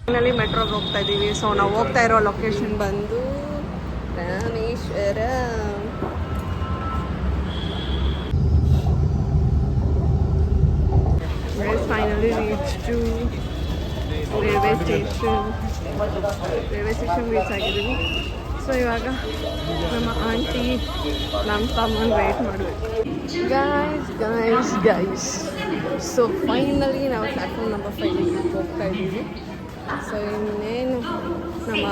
Finally ಮೆಟ್ರೋಗೆ ಹೋಗ್ತಾ ಇದ್ದೀವಿ. So ನಾವು ಹೋಗ್ತಾ ಇರೋ ಲೊಕೇಶನ್ ಬಂದು Rameshwara. Finally reach to railway station reach ಆಗಿದ್ದೀವಿ. ಸೊ ಇವಾಗ ನಮ್ಮ ಆಂಟಿ ನಮ್ಮ ತಮ್ಮನ ವೇಟ್ ಮಾಡಬೇಕು. ಗೈಸ್ ಸೊ ಫೈನಲಿ ನಾವು ಪ್ಲ್ಯಾಟ್ಫಾರ್ಮ್ ನಂಬರ್ 5 ಹೋಗ್ತಾ ಇದ್ದೀವಿ. ಸೊ ಇನ್ನೇನು ನಮ್ಮ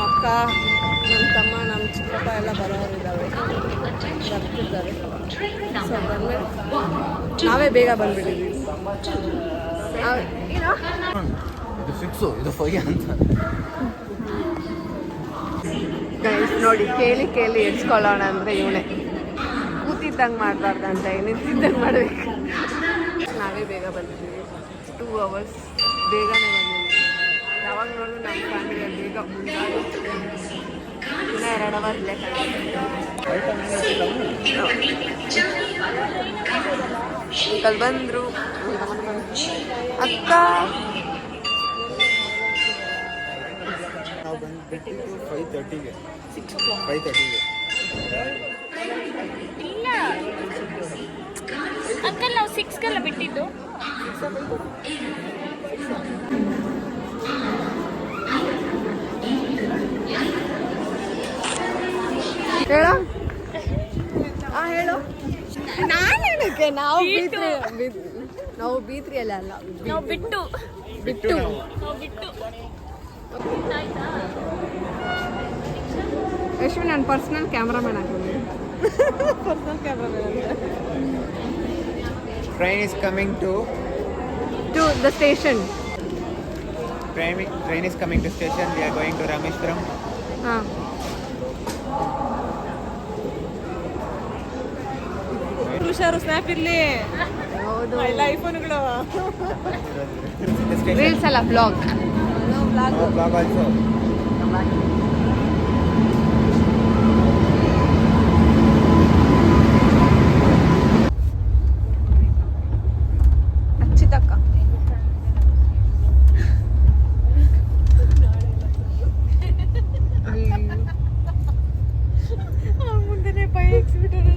ಅಕ್ಕ, ನಮ್ಮ ತಮ್ಮ, ನಮ್ಮ ಚಿಕ್ಕಪ್ಪ ಎಲ್ಲ ಬರ್ತಿದ್ದಾರೆ. ಸೊ ಬಂದ್ಮೇಲೆ ನಾವೇ ಬೇಗ ಬಂದ್ಬಿಟ್ಟಿದ್ದೀವಿ. ಗೈಸ್ ನೋಡಿ, ಕೇಳಿ ಎಡ್ಸ್ಕೊಳ್ಳೋಣ ಅಂದರೆ ಇವನೇ ಕೂತಿದ್ದಂಗೆ ಮಾಡಬಾರ್ದಂತ, ನಿಂತಿದ್ದಂಗೆ ಮಾಡಬೇಕು. ನಾವೇ ಬೇಗ ಬಂದಿದ್ದೀವಿ. 2 hours ಬೇಗನೆ ಬಂದಿದ್ದೀವಿ. ಯಾವಾಗ ನೋಡಿದ್ರು ನಮ್ಮ ಫ್ಯಾಮಿಲಿಯಲ್ಲಿ ಬೇಗ ಮುಂದಾಗಿ ಇನ್ನೂ 2 hour ಇಲ್ಲೇ ಕಲ್ ಬಂದರು. ಅಕ್ಕ ನಾವು ಬಂದುಬಿಟ್ಟಿದ್ದು 5:30ಗೆ. 5:30ಗೆ ಇಲ್ಲ ಅಂಕಲ್, ನಾವು 6 ಬಿಟ್ಟಿದ್ದು. ಹೇಳೋ ಹೇಳು. ನಾನು ಹೇಳಕ್ಕೆ ನಾವು ಬೀತ್ರಿ ಅಲ್ಲ ನಾವು ಬಿಟ್ಟು ಯಶ್ವಿ ನಾನು ಪರ್ಸನಲ್ ಕ್ಯಾಮ್ರಾಮನ್ ಆಗ್ತೀನಿ. Personal cameraman. Train is coming to the station. Train is coming to station. We are going to Rameshwaram. ಹುಷಾರು, ಸ್ನ್ಯಾಪ್ ಇರಲಿ. ಹೌದು, ಐಫೋನ್ಗಳು. ರೀಲ್ಸ್ ಅಲ್ಲ, ಬ್ಲಾಗ್ ಆಲ್ಸೋ. ಮುಂದೆ ಪೈ ಎಕ್ಸಿಬಿಟರ್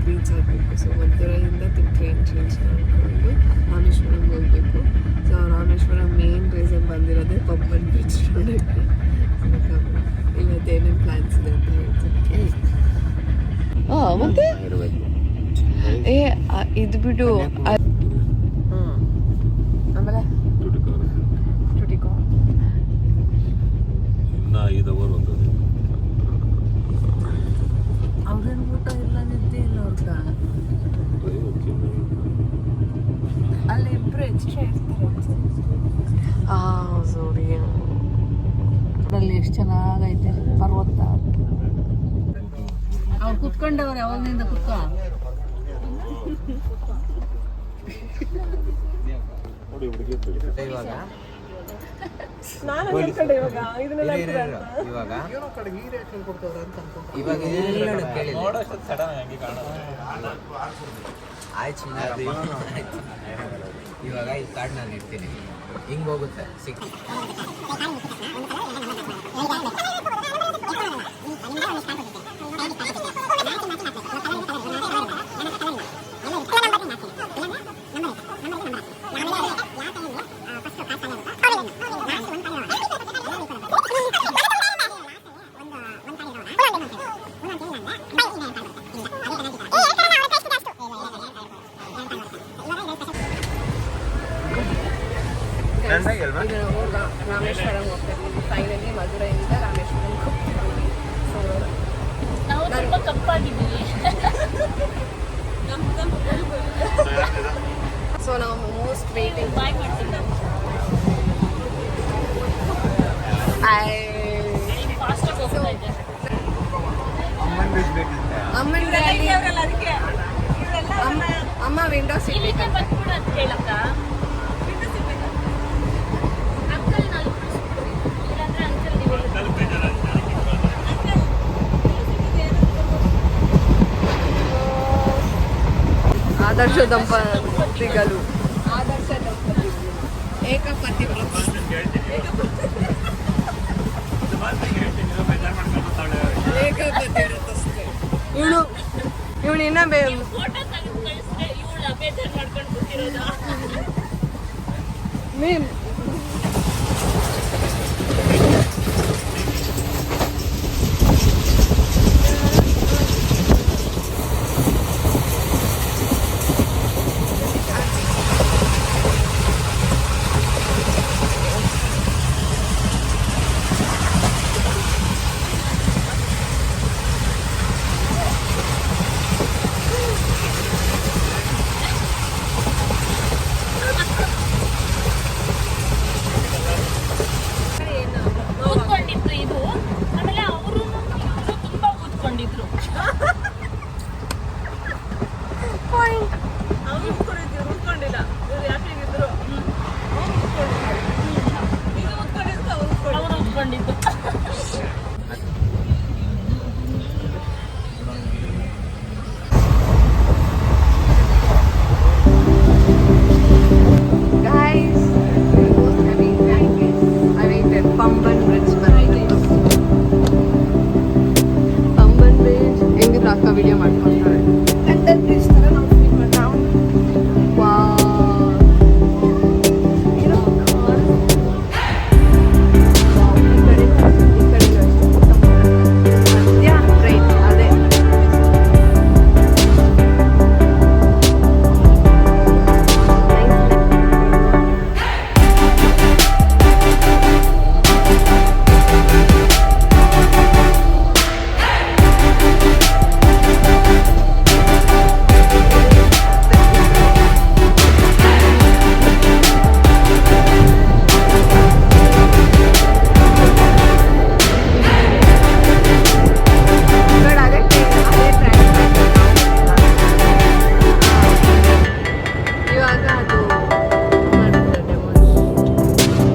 ರೀಚ್ ಆಗಬೇಕು. ಸೊ ಮಧುರೈಯಿಂದ ಟ್ರೈನ್ ಚೇಂಜ್ ಮಾಡಿಕೊಂಡು ರಾಮೇಶ್ವರಂಗೆ ಹೋಗಬೇಕು. ಸೊ ರಾಮೇಶ್ವರಂ ಮೇನ್ ರೀಸನ್ ಬಂದಿರೋದೇ ಪಂಪನ್ ಬೀಚ್ ನೋಡೋಕ್ಕೆ. ಇವತ್ತೇನೇನು ಪ್ಲ್ಯಾನ್ಸ್ ಇದೆ ಅಂತ ಹೇಳ್ತೀನಿ. ಮತ್ತೆ ಇದು ಬಿಡು, ಆಮೇಲೆ ಅವ್ರೇನು ಊಟ ಇಲ್ಲ, ನಿದ್ದೆ ಇಲ್ಲ ಅವ್ರಗ. ಅಲ್ಲಿ ಇಬ್ಬರು ಎಕ್ಸ್ಟ್ರಾ ಇರ್ತಾರೆ. ಸಾರಿ, ಅಲ್ಲಿ ಎಷ್ಟು ಚೆನ್ನಾಗೈತೆ ಪರ್ವತ. ಅವ್ರು ಕುತ್ಕೊಂಡವ್ರು ಯಾವಾಗಿನಿಂದ ಕುತ್ಕೊ. ಇವಾಗ ನಾನು ಅನ್ಕೊಂಡೆ ಇವಾಗ ಇದನ್ನೆಲ್ಲ ಇವಾಗ ಇವಾಗ ಇದನ್ನೆಲ್ಲ ಕೇಳಿಲ್ಲ. ಆಯ್ತು ಸುಮ್ಮನೆ ಇವಾಗ ಈ ಕಾರ್ಡ್ ನಾನು ಇಡ್ತೀನಿ, ಹಿಂಗೆ ಹೋಗುತ್ತೆ ರಾಮೇಶ್ವರಂ ಹೋಗ್ತಿದ್ವಿ. ಫೈನಲಿ ಮಧುರೈಯಿಂದ ರಾಮೇಶ್ವರಂಗೆ ಹೋಗ್ತಿದ್ವಿ. ನಾವು ತುಂಬ ಕಪ್ಪಾಗಿದ್ದೀವಿ. ಸೊ ನಾವು ಮೋಸ್ಟ್ ವೇಟಿಂಗ್ ಬಾಯ್ ಮಾಡ್ತಿದ್ದೆ ಫಾಸ್ಟಾಗಿ ಹೋಗ್ತಾ ಇದ್ದೆ. ಅಮ್ಮ ವಿಂಡೋ ಸೀಟ್ ಇಲ್ಲಿಗೆ ಬಂದ್ಬಿಡು ಅಂತ ಹೇಳಕ್ಕ. ಅಂಕಲ್ ನಾನು ಇಲ್ಲಾಂದ್ರೆ ಅಂಕಲ್ ನೀವು ಆದರ್ಶ ದಂಪತಿಗಳು ಏಕಪತಿ ಇವಳು ಇನ್ನ ಫೋಟೋ ತೆಗೆದು ಕಳಿಸಿದ್ರೆ ಇವಳು ಬೇಜಾರು ಮಾಡ್ಕೊಂಡು ಕೂತಿರೋದು. ಮೇಮ್ ಕೂತ್ಕೊಂಡಿದ್ರು ಇದು. ಆಮೇಲೆ ಅವರು ತುಂಬಾ ಕೂತ್ಕೊಂಡಿದ್ರು. ಅವರು ಕೂತ್ಕೊಂಡಿದ್ದು. Guys, I waited. Pamban Bridge ಬಂದಿತ್ತು. Pamban Bridge ಹೆಂಗಿದ್ರು ಅಕ್ಕ ವಿಡಿಯೋ ಮಾಡ್ಕೊಂತಾರೆ. ಲಂಡನ್ ಬ್ರಿಡ್ಜ್ ತರ ನಾವು ಫೀಲ್ ಮಾಡ್ತಾವ್. ವಾವ್. ಮಧ್ಯ ರೈಟ್ ಅದೇ. ಇವಾಗ ಅದು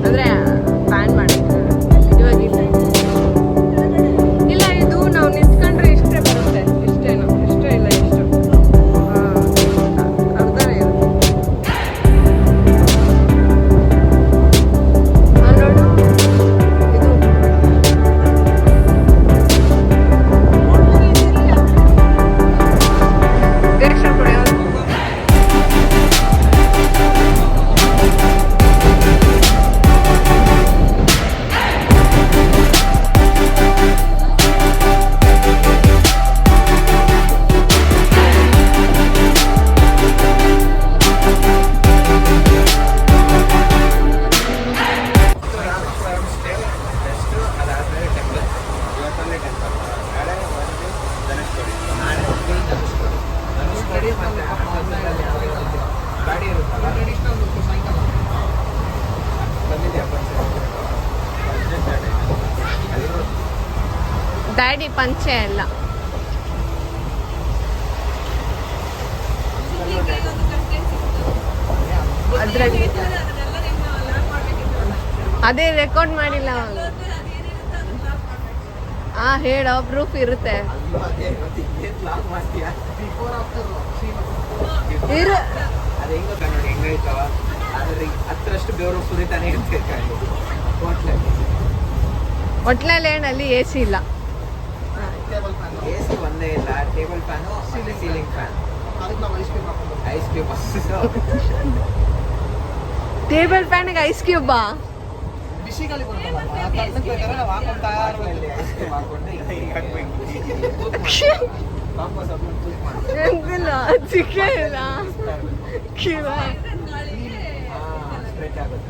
ಅಂದ್ರೆ ಬ್ಯಾನ್ ಮಾಡಿದ್ದಾರೆ. ಇವಾಗ ಇಲ್ಲ ಇದು ನಾವು ನಿಂತ್ಕೊಂಡ್ರೆ ಇಷ್ಟೇ ಬರುತ್ತೆ. ಇಷ್ಟೇನು ಇಷ್ಟೇ ಇಲ್ಲ ಇಷ್ಟು ಅರ್ಧನೇ ಇರುತ್ತೆ. ನೋಡು ಇದು ಡೈರೆಕ್ಷನ್ ಕೊಡಿ. ರಾಮೇಶ್ವರಂ ಸ್ಟೇ ನೆಕ್ಸ್ಟು ಅದಾದಮೇಲೆ ಟೆಂಪಲ್. ಇವತ್ತೊಂದೇ ಟೆಂಪಲ್, ನಾಳೆ ಒಂದು ಧನುಷ್ಕೋಡಿ, ನಾಳೆ ಒಂದು ಧನುಷ್ಕೋಡಿ ಮತ್ತೆ ಗಾಡಿ ಇರುತ್ತಲ್ಲ ಬಂದಿದೆಯಾ ಡ್ಯಾಡಿ ಪಂಚೆ ಎಲ್ಲ ಅದ್ರಲ್ಲಿ ಅದೇ ರೆಕಾರ್ಡ್ ಮಾಡಿಲ್ಲ ಹೇಳ ಪ್ರೂಫ್ ಇರುತ್ತೆ ಇರು ಅದು ಹೆಂಗ ನೋಡಿ ಹೆಂಗೈತವ ಅದ್ರ ಹತ್ತರಷ್ಟು ಬೆವರು ಸುರಿತಾನೆ ಇರ್ಬೇಕು ಒಟ್ಲಲ್ಲಿ ಏನಲ್ಲಿ ಎ ಸಿ ಇಲ್ಲ ಎ ಸಿ ಒಂದೇ ಇಲ್ಲ table fan ceiling fan ice cube table ಫ್ಯಾನ್ಗೆ ಐಸ್ ಕ್ಯೂಬಾ ಬಿಸಿ ಗಾಳಿ ಬರುತ್ತಲ್ಲ ತಣ್ಣಗೆ ನಾವು ಹಾಕೊಂತಾ ಇರಬೇಕು. ಎಂತಿಲ್ಲ ಚಿಕ್ಕ ಇಲ್ಲ ಕಿವ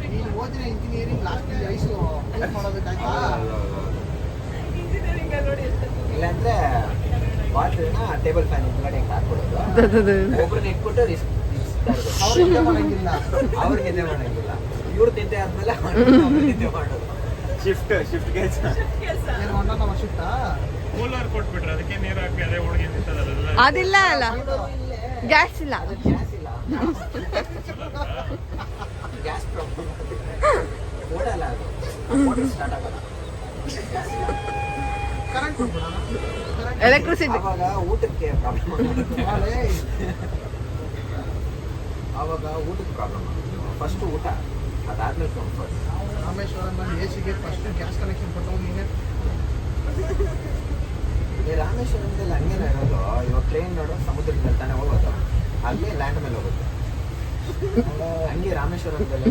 ನೀನು ಓದಿನ ಇಂಜಿನಿಯರಿಂಗ್ ಲಾಸ್ಟ್ ಐಸು ಹೆಲ್ಪ್ ಮಾಡೋದಕ್ಕಾಯ್ತಾ ಇಲ್ಲಾಂದ್ರೆ ವಾಟರ್ನ ಟೇಬಲ್ ಫ್ಯಾನ್ ಹಿಂದ್ಗಡೆ ಹಿಂಗೆ ಹಾಕ್ಬಿಡೋದು ಒಬ್ರನ್ನ ಇಟ್ಬಿಟ್ಟು ಅವ್ರಿಗೆ ಮಾಡಂಗಿಲ್ಲ ಅವ್ರಿಗೆ ನಿದ್ದೆ ಮಾಡಂಗಿಲ್ಲ ಇವ್ರು ನಿದ್ದೆ ಆದ್ಮೇಲೆ ನಿದ್ದೆ ಮಾಡೋದು ಶಿಫ್ಟ್ ಕೆಲಸ ಏನು ಅಣ್ಣ ನಮ್ಮ ಶಿಫ್ಟಾ ಕೂಲರ್ ಕೊಟ್ಬಿಟ್ರೆ ಅದಕ್ಕೆ ನೀರು ಹಾಕಿ ಅದೇ ಹುಡುಗಿ ನಿಂತದಲ್ಲ ಅದಿಲ್ಲ ಅಲ್ಲ ಗ್ಯಾಸ್ ಇಲ್ಲ ಗ್ಯಾಸ್ ಇಲ್ಲ ಗ್ಯಾಸ್ ಪ್ರಾಬ್ಲಮ್ ಓಡಲ್ಲ ಅದು ಸ್ಟಾರ್ಟ್ ಆಗಲ್ಲ ಕರೆಂಟ್ ಕೊಟ್ಬಿಡೋಣ ಎಲೆಕ್ಟ್ರಿಸಿಟಿ ಅವಾಗ ಊಟಕ್ಕೆ ಪ್ರಾಬ್ಲಮ್ ಆವಾಗ ಊಟಕ್ಕೆ ಪ್ರಾಬ್ಲಮ್ ಫಸ್ಟ್ ಊಟ ಅದಾದ್ಮೇಲೆ ಕಂಫರ್ಟ್ ರಾಮೇಶ್ವರದಲ್ಲಿ ಎ ಸಿಗೆ ಫಸ್ಟ್ ಗ್ಯಾಸ್ ಕನೆಕ್ಷನ್ ಕೊಟ್ಟವು ನೀನೆ ಈ ರಾಮೇಶ್ವರದಲ್ಲಿ ಹಂಗೇನೆ ಇರೋದು ಇವಾಗ ಟ್ರೈನ್ ನೋಡೋ ಸಮುದ್ರದ ಮೇಲೆ ತಾನೇ ಹೋಗೋದು ಅಲ್ಲೇ ಲ್ಯಾಂಡ್ ಮೇಲೆ ಹೋಗುತ್ತೆ ಹಂಗೆ ರಾಮೇಶ್ವರದಲ್ಲಿ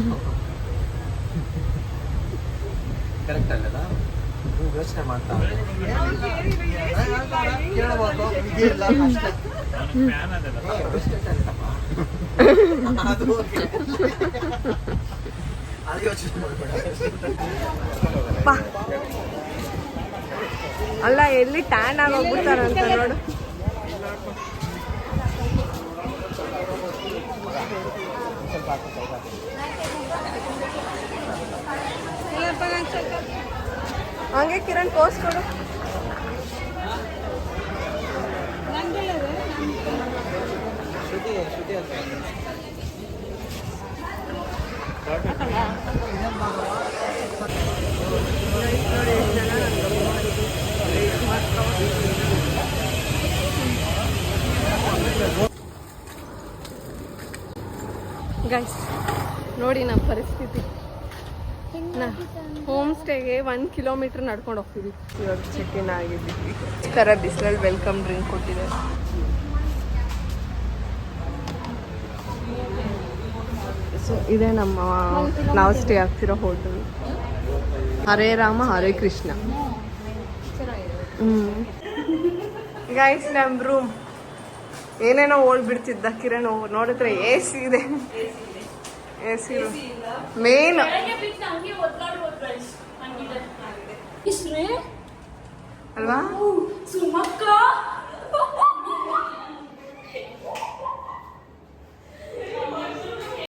ಕರೆಕ್ಟ್ ಅಲ್ಲದ ನೀವು ಯೋಚನೆ ಮಾಡ್ತಾ ಕೇಳಬಹುದು ಇದೇ ಇಲ್ಲ ಅಷ್ಟೇ ಫ್ಯಾನ್ ಅದಲ್ಲ ಅದು okay. ಅದು ಯೋಚನೆ ಮಾಡ್ಬೇಡ ಅಲ್ಲ ಎಲ್ಲಿ ಟ್ಯಾನ್ ಆಗೋಗ್ಬಿಡ್ತಾರಂತ ನೋಡು ಹಂಗೆ ಕಿರಣ್ ಪೋಸ್ ಕೊಡು ಶ್ರುತಿ ಅಂತ ಗೈಸ್ ನೋಡಿ ನಮ್ಮ ಪರಿಸ್ಥಿತಿ ಹೋಮ್ ಸ್ಟೇಗೆ 1 ಕಿಲೋಮೀಟರ್ ನಡ್ಕೊಂಡು ಹೋಗ್ತೀವಿ ಇವಾಗ ಚೆಕ್ ಇನ್ ಆಗಿದ್ದೀವಿ ಈ ಥರ ಬಿಸಿಲಲ್ಲಿ ವೆಲ್ಕಮ್ ಡ್ರಿಂಕ್ ಕೊಟ್ಟಿದೆ ಸೊ ಇದೇ ನಮ್ಮ ನಾವು ಸ್ಟೇ ಆಗ್ತಿರೋ ಹೋಟೆಲ್ ಹರೇ ರಾಮ ಹರೇ ಕೃಷ್ಣ ಗೈಸ್ ನಮ್ಮ ರೂಮ್ ಏನೇನೋ ಓಡ್ಬಿಡ್ತಿದ್ದ ಕಿರಣ್ ನೋಡಿದ್ರೆ ಎ ಸಿ ಇದೆ ಎ ಸಿ ಮೇನ್ ಇಷ್ಟ್ರೇ ಅಲ್ವಾ ಸುಮಕ್ಕ